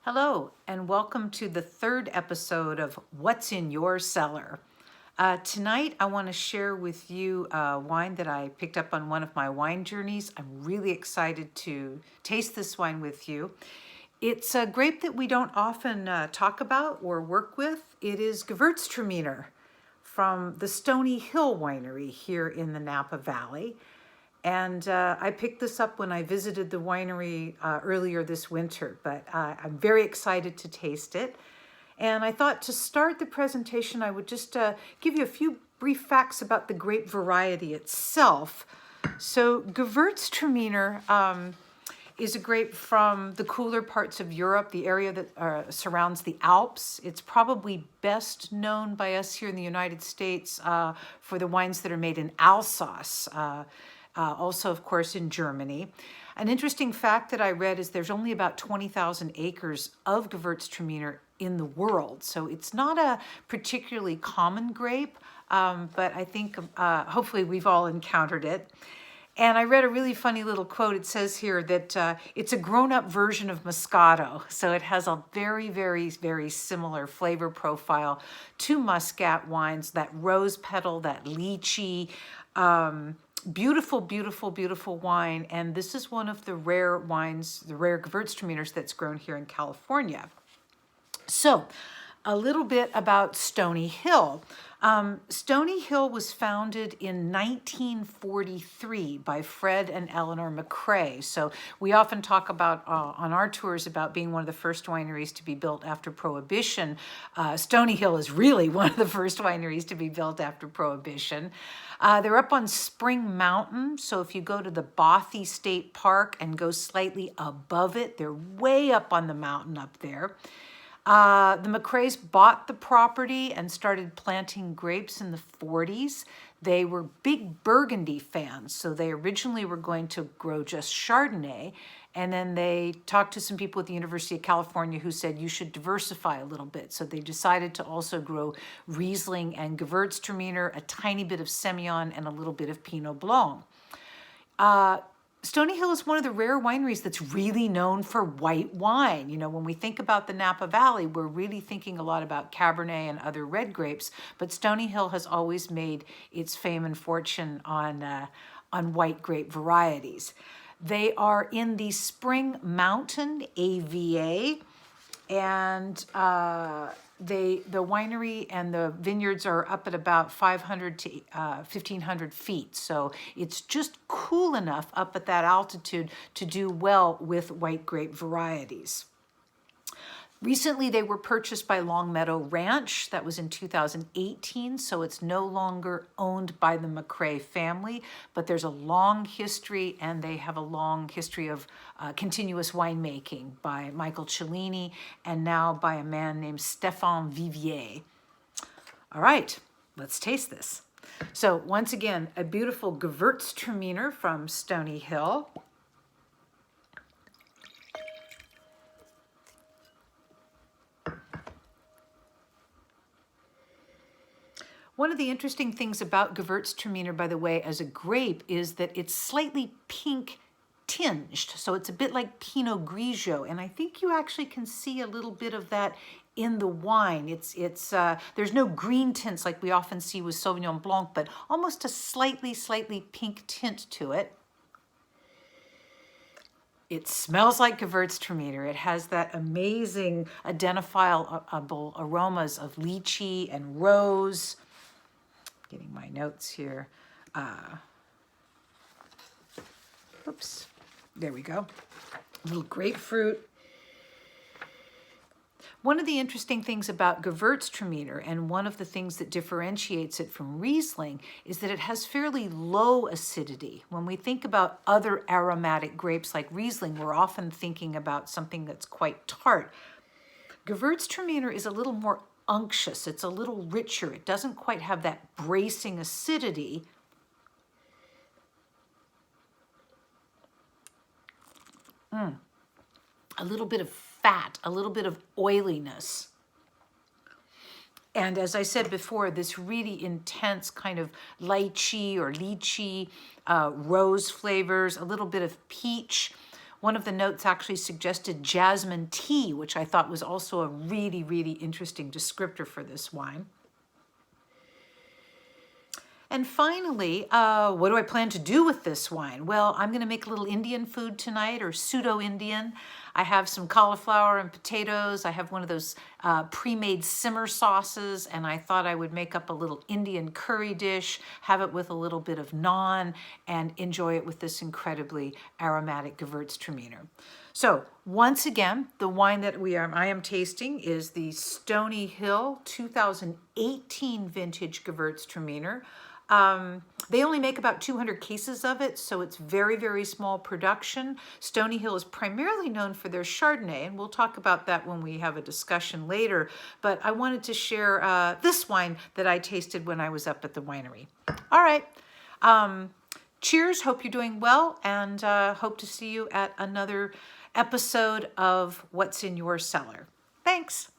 Hello, and welcome to the third episode of What's in Your Cellar. Tonight, I want to share with you a wine that I picked up on one of my wine journeys. I'm really excited to taste this wine with you. It's a grape that we don't often talk about or work with. It is Gewürztraminer from the Stony Hill Winery here in the Napa Valley. And I picked this up when I visited the winery earlier this winter, but I'm very excited to taste it. And I thought to start the presentation, I would just give you a few brief facts about the grape variety itself. So Gewürztraminer is a grape from the cooler parts of Europe, the area that surrounds the Alps. It's probably best known by us here in the United States for the wines that are made in Alsace. Also, of course, in Germany. An interesting fact that I read is there's only about 20,000 acres of Gewürztraminer in the world. So it's not a particularly common grape, but I think hopefully we've all encountered it. And I read a really funny little quote. It says here that it's a grown-up version of Moscato. So it has a very, very, very similar flavor profile to Muscat wines, that rose petal, that lychee, beautiful, beautiful, beautiful wine. And this is one of the rare wines, the rare Gewürztraminers that's grown here in California. So a little bit about Stony Hill. Stony Hill was founded in 1943 by Fred and Eleanor McCrae. So we often talk about on our tours about being one of the first wineries to be built after Prohibition. Stony Hill is really one of the first wineries to be built after Prohibition. They're up on Spring Mountain. So if you go to the Bothy State Park and go slightly above it, they're way up on the mountain up there. The McCraes bought the property and started planting grapes in the 40s. They were big Burgundy fans, so they originally were going to grow just Chardonnay, and then they talked to some people at the University of California who said you should diversify a little bit. So they decided to also grow Riesling and Gewürztraminer, a tiny bit of Semillon, and a little bit of Pinot Blanc. Stony Hill is one of the rare wineries that's really known for white wine. You know, when we think about the Napa Valley, we're really thinking a lot about Cabernet and other red grapes, but Stony Hill has always made its fame and fortune on white grape varieties. They are in the Spring Mountain AVA, and the winery and the vineyards are up at about 500 to 1,500 feet. So it's just cool enough up at that altitude to do well with white grape varieties. Recently, they were purchased by Longmeadow Ranch. That was in 2018, so it's no longer owned by the McCrae family, but there's a long history, and they have a long history of continuous winemaking by Michael Cellini and now by a man named Stéphane Vivier. All right, let's taste this. So once again, a beautiful Gewürztraminer from Stony Hill. One of the interesting things about Gewürztraminer, by the way, as a grape, is that it's slightly pink tinged. So it's a bit like Pinot Grigio. And I think you actually can see a little bit of that in the wine. There's no green tints like we often see with Sauvignon Blanc, but almost a slightly pink tint to it. It smells like Gewürztraminer. It has that amazing identifiable aromas of lychee and rose. Getting my notes here. Oops, there we go. A little grapefruit. One of the interesting things about Gewürztraminer, and one of the things that differentiates it from Riesling, is that it has fairly low acidity. When we think about other aromatic grapes like Riesling, we're often thinking about something that's quite tart. Gewürztraminer is a little more unctuous. It's a little richer. It doesn't quite have that bracing acidity. A little bit of fat, a little bit of oiliness. And as I said before, this really intense kind of lychee or lychee, rose flavors, a little bit of peach. One of the notes actually suggested jasmine tea, which I thought was also a really, really interesting descriptor for this wine. And finally, what do I plan to do with this wine? Well, I'm going to make a little Indian food tonight, or pseudo-Indian. I have some cauliflower and potatoes. I have one of those pre-made simmer sauces, and I thought I would make up a little Indian curry dish, have it with a little bit of naan, and enjoy it with this incredibly aromatic Gewürztraminer. So once again, the wine that I am tasting is the Stony Hill 2018 vintage Gewürztraminer. They only make about 200 cases of it, so it's very, very small production. Stony Hill is primarily known for their Chardonnay, and we'll talk about that when we have a discussion later. But I wanted to share this wine that I tasted when I was up at the winery. All right. Cheers. Hope you're doing well, and hope to see you at another episode of What's in Your Cellar. Thanks.